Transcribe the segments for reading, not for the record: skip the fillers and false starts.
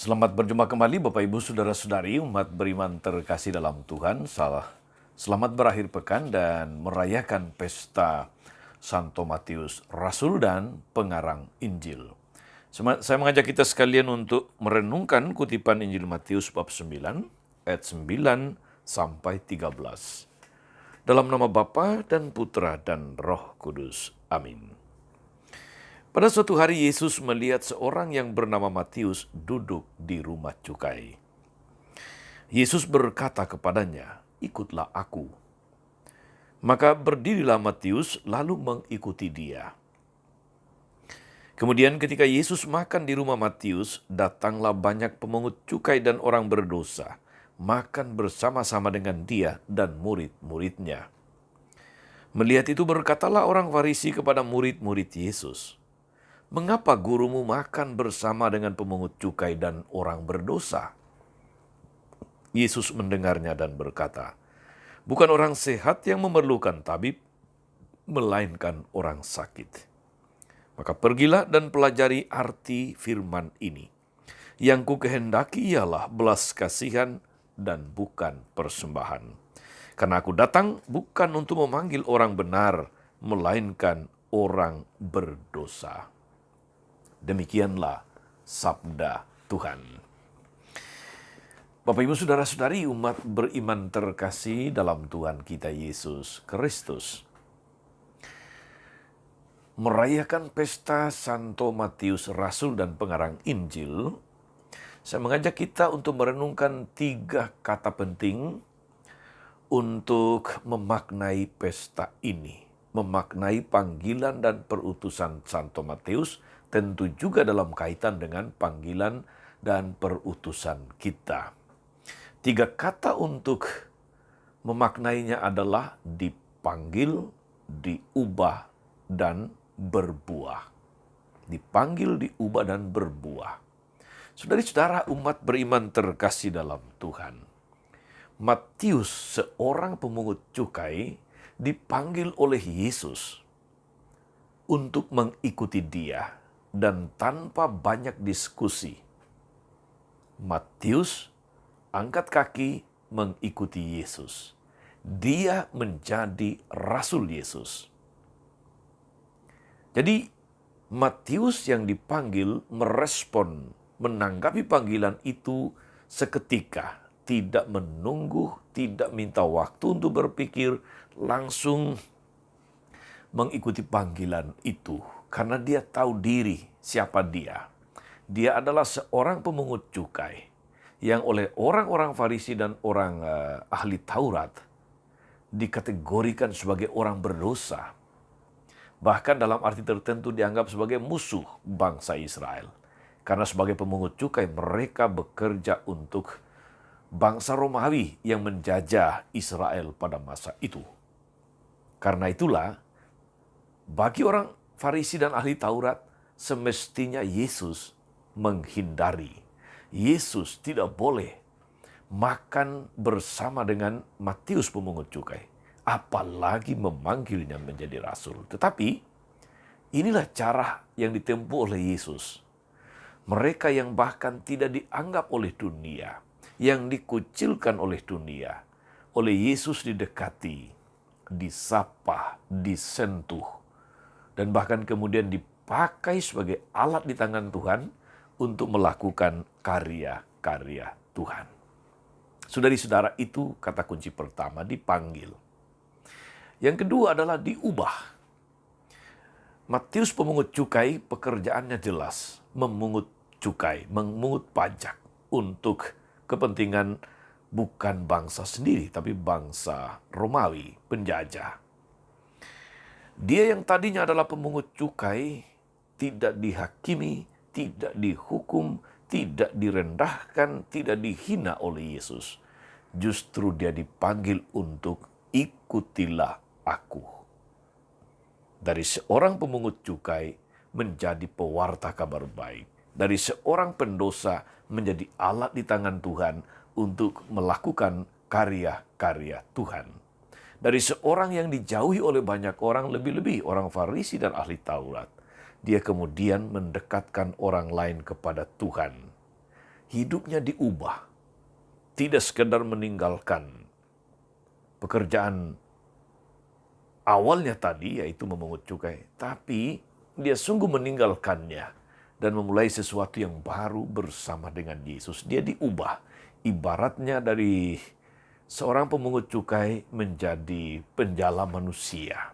Selamat berjumpa kembali Bapak Ibu Saudara-saudari umat beriman terkasih dalam Tuhan. Selamat berakhir pekan dan merayakan pesta Santo Matius, Rasul dan Pengarang Injil. Saya mengajak kita sekalian untuk merenungkan kutipan Injil Matius bab 9, ayat 9 sampai 13. Dalam nama Bapa dan Putra dan Roh Kudus. Amin. Pada suatu hari Yesus melihat seorang yang bernama Matius duduk di rumah cukai. Yesus berkata kepadanya, "Ikutlah aku." Maka berdirilah Matius lalu mengikuti dia. Kemudian ketika Yesus makan di rumah Matius, datanglah banyak pemungut cukai dan orang berdosa, makan bersama-sama dengan dia dan murid-muridnya. Melihat itu berkatalah orang Farisi kepada murid-murid Yesus, "Mengapa gurumu makan bersama dengan pemungut cukai dan orang berdosa?" Yesus mendengarnya dan berkata, "Bukan orang sehat yang memerlukan tabib, melainkan orang sakit. Maka pergilah dan pelajari arti firman ini. Yang ku kehendaki ialah belas kasihan dan bukan persembahan. Karena aku datang bukan untuk memanggil orang benar, melainkan orang berdosa." Demikianlah sabda Tuhan. Bapak Ibu Saudara-saudari umat beriman terkasih dalam Tuhan kita Yesus Kristus. Merayakan pesta Santo Matius, Rasul dan Pengarang Injil, saya mengajak kita untuk merenungkan 3 kata penting untuk memaknai pesta ini. Memaknai panggilan dan perutusan Santo Matius, tentu juga dalam kaitan dengan panggilan dan perutusan kita. 3 kata untuk memaknainya adalah dipanggil, diubah, dan berbuah. Dipanggil, diubah, dan berbuah. Saudari-saudara umat beriman terkasih dalam Tuhan. Matius, seorang pemungut cukai, dipanggil oleh Yesus untuk mengikuti dia. Dan tanpa banyak diskusi, Matius angkat kaki mengikuti Yesus. Dia menjadi Rasul Yesus. Jadi Matius yang dipanggil merespon, menanggapi panggilan itu seketika. Tidak menunggu, tidak minta waktu untuk berpikir, langsung mengikuti panggilan itu. Karena dia tahu diri siapa dia. Dia adalah seorang pemungut cukai yang oleh orang-orang Farisi dan orang ahli Taurat dikategorikan sebagai orang berdosa. Bahkan dalam arti tertentu dianggap sebagai musuh bangsa Israel. Karena sebagai pemungut cukai mereka bekerja untuk bangsa Romawi yang menjajah Israel pada masa itu. Karena itulah bagi orang Farisi dan ahli Taurat, semestinya Yesus menghindari. Yesus tidak boleh makan bersama dengan Matius pemungut cukai, apalagi memanggilnya menjadi rasul. Tetapi inilah cara yang ditempuh oleh Yesus. Mereka yang bahkan tidak dianggap oleh dunia, yang dikucilkan oleh dunia, oleh Yesus didekati, disapa, disentuh, dan bahkan kemudian dipakai sebagai alat di tangan Tuhan untuk melakukan karya-karya Tuhan. Saudari-saudara, itu kata kunci pertama, dipanggil. Yang kedua adalah diubah. Matius pemungut cukai pekerjaannya jelas, memungut cukai, memungut pajak untuk kepentingan bukan bangsa sendiri, tapi bangsa Romawi, penjajah. Dia yang tadinya adalah pemungut cukai, tidak dihakimi, tidak dihukum, tidak direndahkan, tidak dihina oleh Yesus. Justru dia dipanggil untuk ikutilah aku. Dari seorang pemungut cukai menjadi pewarta kabar baik. Dari seorang pendosa menjadi alat di tangan Tuhan untuk melakukan karya-karya Tuhan. Dari seorang yang dijauhi oleh banyak orang, lebih-lebih orang Farisi dan ahli Taurat, dia kemudian mendekatkan orang lain kepada Tuhan. hidupnya diubah. Tidak sekedar meninggalkan pekerjaan awalnya tadi, yaitu memungut cukai, tapi dia sungguh meninggalkannya dan memulai sesuatu yang baru bersama dengan Yesus. Dia diubah. Ibaratnya dari seorang pemungut cukai menjadi penjala manusia.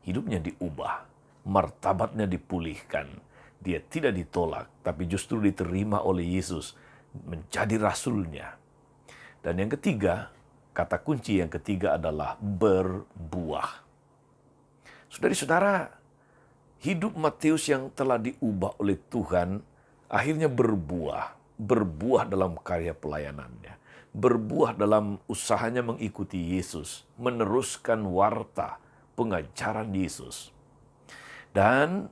Hidupnya diubah, martabatnya dipulihkan. Dia tidak ditolak, tapi justru diterima oleh Yesus menjadi rasulnya. Dan yang ketiga, kata kunci yang ketiga adalah berbuah. Saudara-saudara, hidup Matius yang telah diubah oleh Tuhan akhirnya berbuah. Berbuah dalam karya pelayanannya. Berbuah dalam usahanya mengikuti Yesus. Meneruskan warta pengajaran Yesus. Dan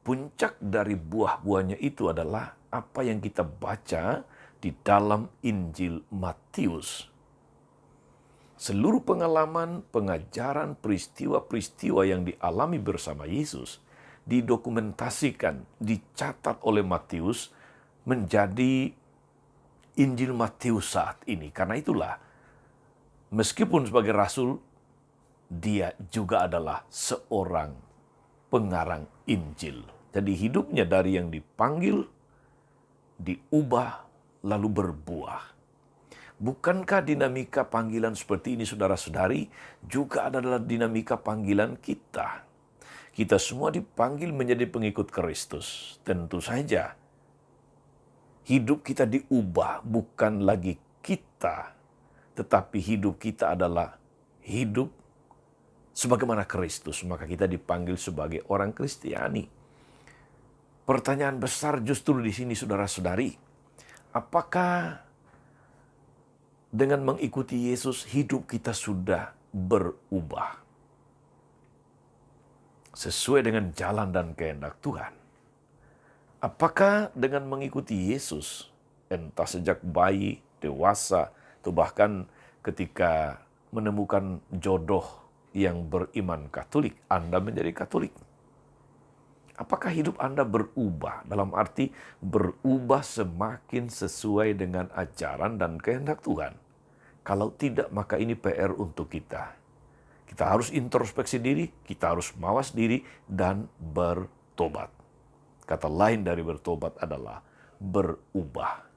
puncak dari buah-buahnya itu adalah apa yang kita baca di dalam Injil Matius. Seluruh pengalaman, pengajaran, peristiwa-peristiwa yang dialami bersama Yesus didokumentasikan, dicatat oleh Matius menjadi Injil Matius saat ini. Karena itulah, meskipun sebagai rasul, dia juga adalah seorang pengarang Injil. Jadi hidupnya dari yang dipanggil, diubah, lalu berbuah. Bukankah dinamika panggilan seperti ini, saudara-saudari, juga adalah dinamika panggilan kita? Kita semua dipanggil menjadi pengikut Kristus. Tentu saja, hidup kita diubah, bukan lagi kita, tetapi hidup kita adalah hidup sebagaimana Kristus. Maka kita dipanggil sebagai orang Kristiani. Pertanyaan besar justru di sini, saudara-saudari. Apakah dengan mengikuti Yesus, hidup kita sudah berubah sesuai dengan jalan dan kehendak Tuhan? Apakah dengan mengikuti Yesus, entah sejak bayi, dewasa, atau bahkan ketika menemukan jodoh yang beriman Katolik, Anda menjadi Katolik? Apakah hidup Anda berubah? Dalam arti berubah semakin sesuai dengan ajaran dan kehendak Tuhan. Kalau tidak, maka ini PR untuk kita. Kita harus introspeksi diri, kita harus mawas diri, dan bertobat. Kata lain dari bertobat adalah berubah.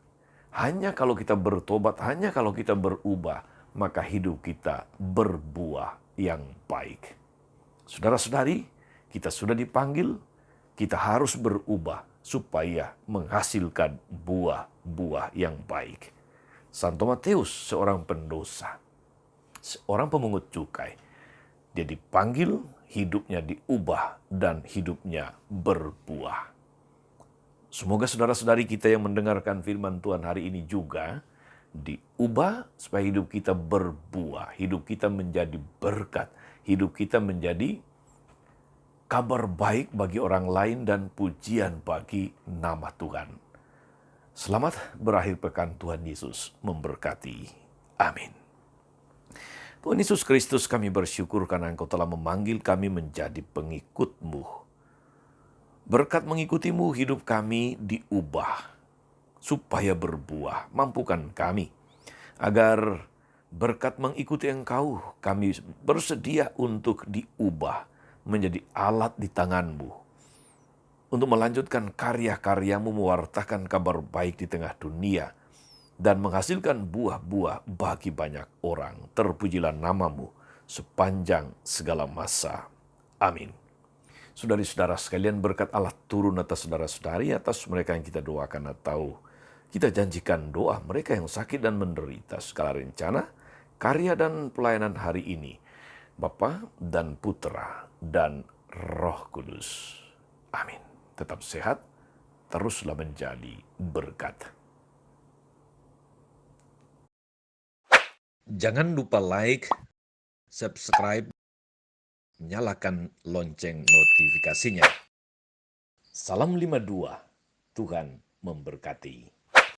Hanya kalau kita bertobat, hanya kalau kita berubah, maka hidup kita berbuah yang baik. Saudara-saudari, kita sudah dipanggil, kita harus berubah supaya menghasilkan buah-buah yang baik. Santo Matius, seorang pendosa, seorang pemungut cukai, dia dipanggil, hidupnya diubah, dan hidupnya berbuah. Semoga saudara-saudari kita yang mendengarkan firman Tuhan hari ini juga diubah supaya hidup kita berbuah, hidup kita menjadi berkat, hidup kita menjadi kabar baik bagi orang lain dan pujian bagi nama Tuhan. Selamat berakhir pekan, Tuhan Yesus memberkati. Amin. Tuhan Yesus Kristus, kami bersyukur karena Engkau telah memanggil kami menjadi pengikut-Mu. Berkat mengikuti-Mu, hidup kami diubah supaya berbuah. Mampukan kami agar berkat mengikuti Engkau, kami bersedia untuk diubah menjadi alat di tangan-Mu untuk melanjutkan karya-karya-Mu, mewartakan kabar baik di tengah dunia, dan menghasilkan buah-buah bagi banyak orang. Terpujilah nama-Mu sepanjang segala masa. Amin. Saudari-saudara sekalian, berkat Allah turun atas saudara-saudari, atas mereka yang kita doakan atau kita janjikan doa, mereka yang sakit dan menderita, segala rencana, karya dan pelayanan hari ini, Bapa dan Putra dan Roh Kudus. Amin. Tetap sehat, teruslah menjadi berkat. Jangan lupa like, subscribe, nyalakan lonceng notifikasinya. Salam 52, Tuhan memberkati.